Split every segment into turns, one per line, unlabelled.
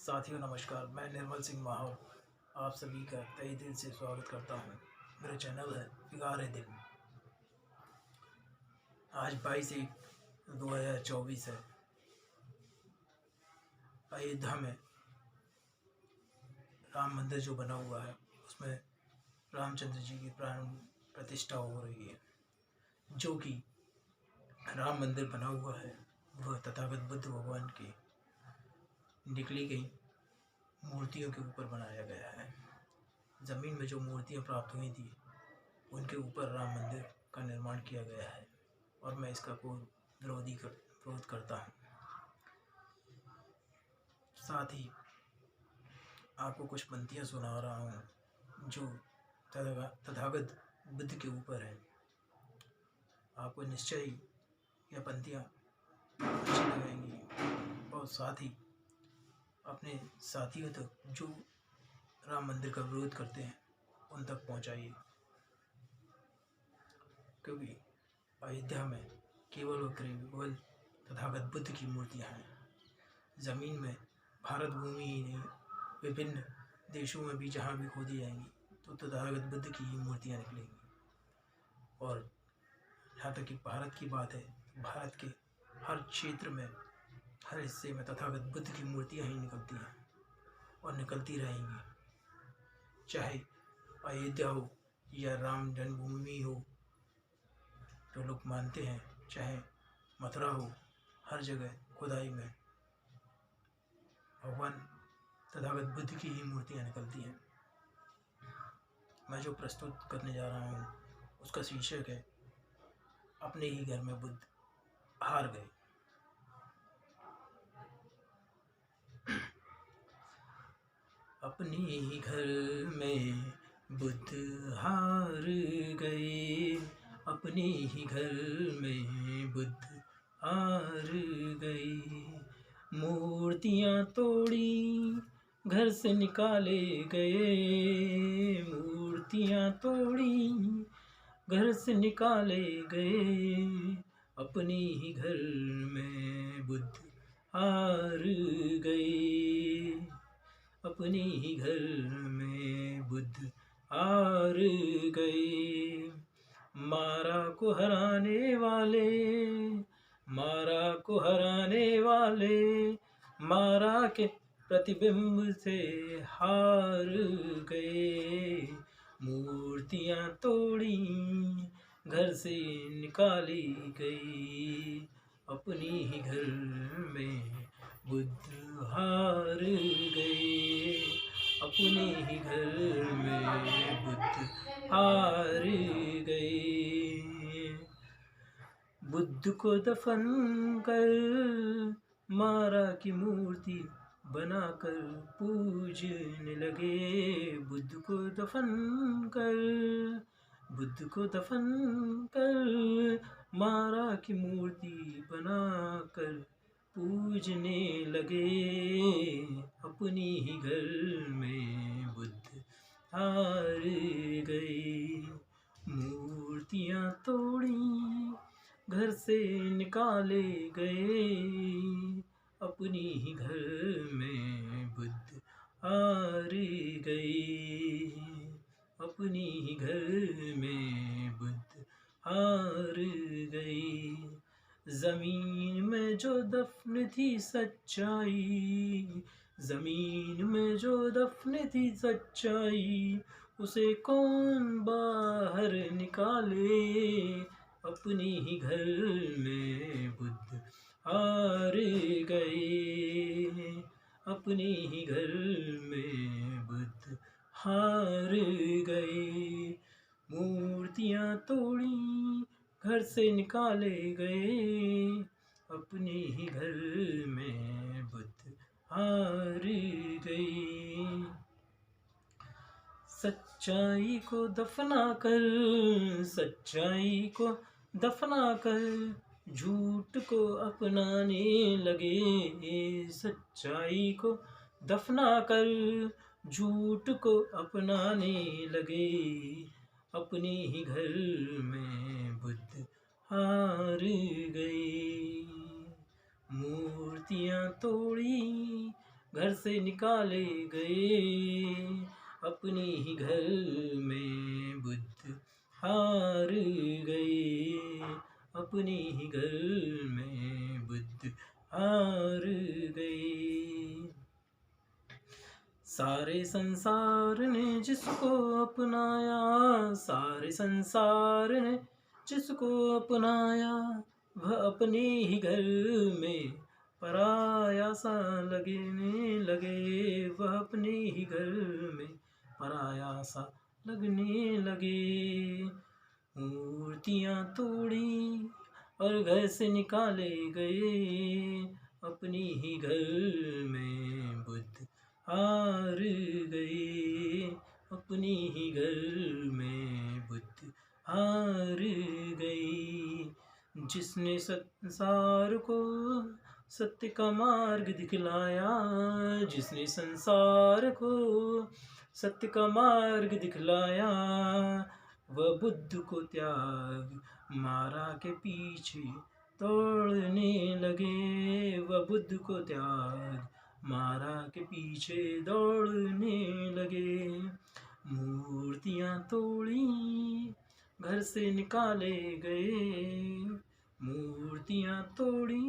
साथियों नमस्कार, मैं निर्मल सिंह माहौर आप सभी का तहे दिल से स्वागत करता हूं। मेरा चैनल है फिगार-ए-दिल। आज 22/1/2024 है। अयोध्या में राम मंदिर जो बना हुआ है उसमें रामचंद्र जी की प्राण प्रतिष्ठा हो रही है। जो कि राम मंदिर बना हुआ है वह तथागत बुद्ध भगवान की निकली गई मूर्तियों के ऊपर बनाया गया है। ज़मीन में जो मूर्तियाँ प्राप्त हुई थी उनके ऊपर राम मंदिर का निर्माण किया गया है और मैं इसका विरोध करता हूँ। साथ ही आपको कुछ पंक्तियाँ सुना रहा हूँ जो तथागत बुद्ध के ऊपर है। आपको निश्चय ही यह पंक्तियाँ अच्छी लगेंगी और साथ ही अपने साथियों तक जो राम मंदिर का विरोध करते हैं उन तक पहुँचाइए, क्योंकि अयोध्या में केवल और केवल तथागत बुद्ध की मूर्तियाँ हैं। ज़मीन में भारत भूमि ही नहीं, विभिन्न देशों में भी जहाँ भी खोदी जाएंगी तो तथागत बुद्ध की ही मूर्तियाँ निकलेंगी। और यहाँ तक कि भारत की बात है, भारत के हर क्षेत्र में, हर हिस्से में तथागत बुद्ध की मूर्तियाँ ही निकलती हैं और निकलती रहेंगी। चाहे अयोध्या हो या राम जन्मभूमि हो जो लोग मानते हैं, चाहे मथुरा हो, हर जगह खुदाई में भगवान तथागत बुद्ध की ही मूर्तियाँ निकलती हैं। मैं जो प्रस्तुत करने जा रहा हूँ उसका शीर्षक है अपने ही घर में बुद्ध हार गए। अपने ही घर में बुद्ध हार गए, अपने ही घर में बुद्ध हार गए। मूर्तियाँ तोड़ी घर से निकाले गए, मूर्तियाँ तोड़ी घर से निकाले गए। अपने ही घर में बुद्ध हार गए, अपने ही घर में बुद्ध हार गए। मारा को हराने वाले, मारा को हराने वाले, मारा के प्रतिबिंब से हार गए। मूर्तियाँ तोड़ी घर से निकाली गई, अपने ही घर में बुद्ध हार गए, अपने ही घर में बुद्ध हार गए। बुद्ध को दफन कर मारा की मूर्ति बनाकर पूजने लगे। बुद्ध को दफन कर, बुद्ध को दफन कर मारा की मूर्ति बनाकर पूजने लगे। अपने ही घर में बुद्ध हार गए। मूर्तियाँ तोड़ी घर से निकाले गए, अपने ही घर में बुद्ध हार गए, अपने ही घर में बुद्ध हार गए। ज़मीन में जो दफन थी सच्चाई, ज़मीन में जो दफन थी सच्चाई, उसे कौन बाहर निकाले। अपने ही घर में बुद्ध हार गए, अपने ही घर में बुद्ध हार गए। मूर्तियाँ तोड़ी घर से निकाले गए, अपने ही घर में बुद्ध हार गए। सच्चाई को दफना कर, सच्चाई को दफना कर झूठ को अपनाने लगे। सच्चाई को दफना कर झूठ को अपनाने लगे। अपने ही घर में बुद्ध हार गए। मूर्तियाँ तोड़ी घर से निकाले गए, अपने ही घर में बुद्ध हार गए, अपने ही घर में बुद्ध हार गए। सारे संसार ने जिसको अपनाया, सारे संसार ने जिसको अपनाया, वह अपने ही घर में पराया सा लगने लगे, वह अपने ही घर में पराया सा लगने लगे। मूर्तियाँ तोड़ी और घर से निकाले गए, अपने ही घर में बुद्ध हार गए, अपने ही घर में बुद्ध हार गए। जिसने संसार को सत्य का मार्ग दिखलाया, जिसने संसार को सत्य का मार्ग दिखलाया, वह बुद्ध को त्याग मारा के पीछे दौड़ने लगे, वह बुद्ध को त्याग मारा के पीछे दौड़ने लगे। मूर्तियाँ तोड़ी घर से निकाले गए, मूर्तियाँ तोड़ी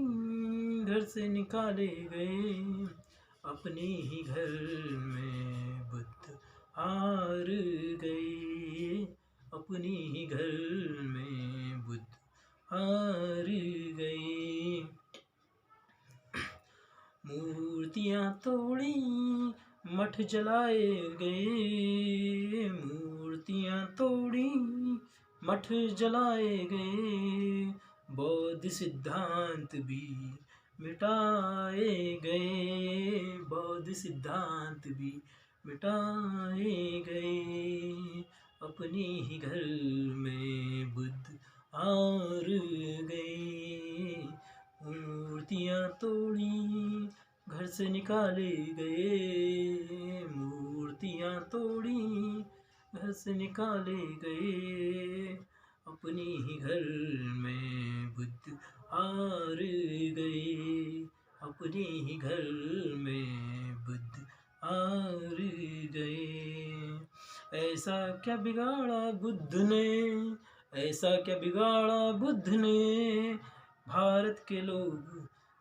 घर से निकाले गए, अपने ही घर में बुद्ध हार गए, अपने ही घर में बुद्ध हार गए। मूर्तियाँ तोड़ी मठ जलाए गए, मूर्तियाँ तोड़ी मठ जलाए गए, बौद्ध सिद्धांत भी मिटाए गए, बौद्ध सिद्धांत भी मिटाए गए, अपने ही घर में बुद्ध हार गए। मूर्तियाँ तोड़ी घर से निकाले गए, मूर्तियाँ तोड़ी घर से निकाले गए, अपने ही घर में बुद्ध हार गए, अपने ही घर में बुद्ध हार गए। ऐसा क्या बिगाड़ा बुद्ध ने, ऐसा क्या बिगाड़ा बुद्ध ने, भारत के लोग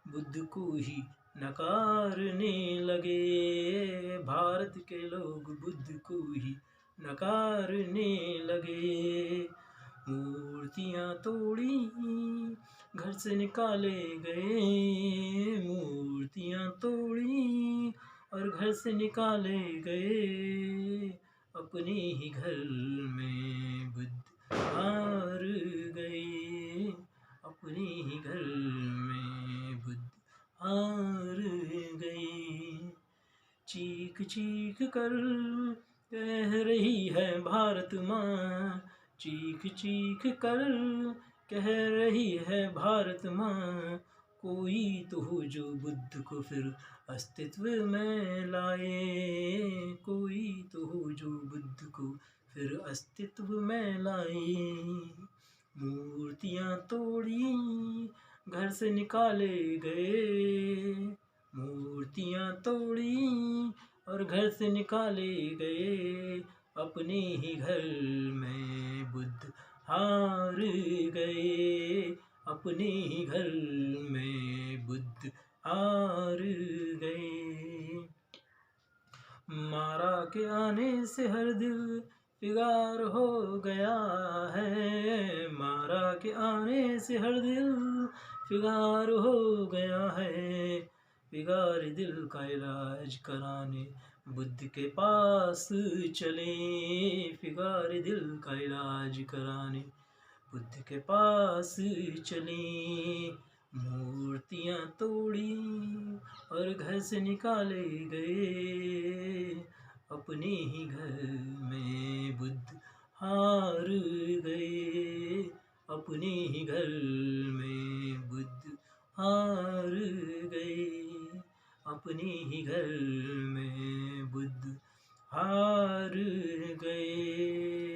बुद्ध को ही नकारने लगे, भारत के लोग बुद्ध को ही नकारने लगे। मूर्तियाँ तोड़ी घर से निकाले गए, मूर्तियाँ तोड़ी और घर से निकाले गए, अपने ही घर में बुद्ध हार गए, अपने ही घर में बुद्ध हार गए। चीख चीख कर कह रही है भारत माँ, चीख चीख कर कह रही है भारत माँ, कोई तो हो जो बुद्ध को फिर अस्तित्व में लाए, कोई तो हो जो बुद्ध को फिर अस्तित्व में लाए। मूर्तियाँ तोड़ी घर से निकाले गए, मूर्तियाँ तोड़ी और घर से निकाले गए, अपने ही घर में बुद्ध हार गए, अपने ही घर में बुद्ध हार गए। मारा के आने से हर दिल फिगार हो गया है, मारा के आने से हर दिल फिगार हो गया है, फिगार दिल का इलाज कराने बुद्ध के पास चले, फिगार दिल का इलाज कराने बुद्ध के पास चले। मूर्तियाँ तोड़ी और घर से निकाले गए, अपने ही घर में बुद्ध हार गए, अपने ही घर में बुद्ध हार गए, अपने ही घर में बुद्ध हार गए।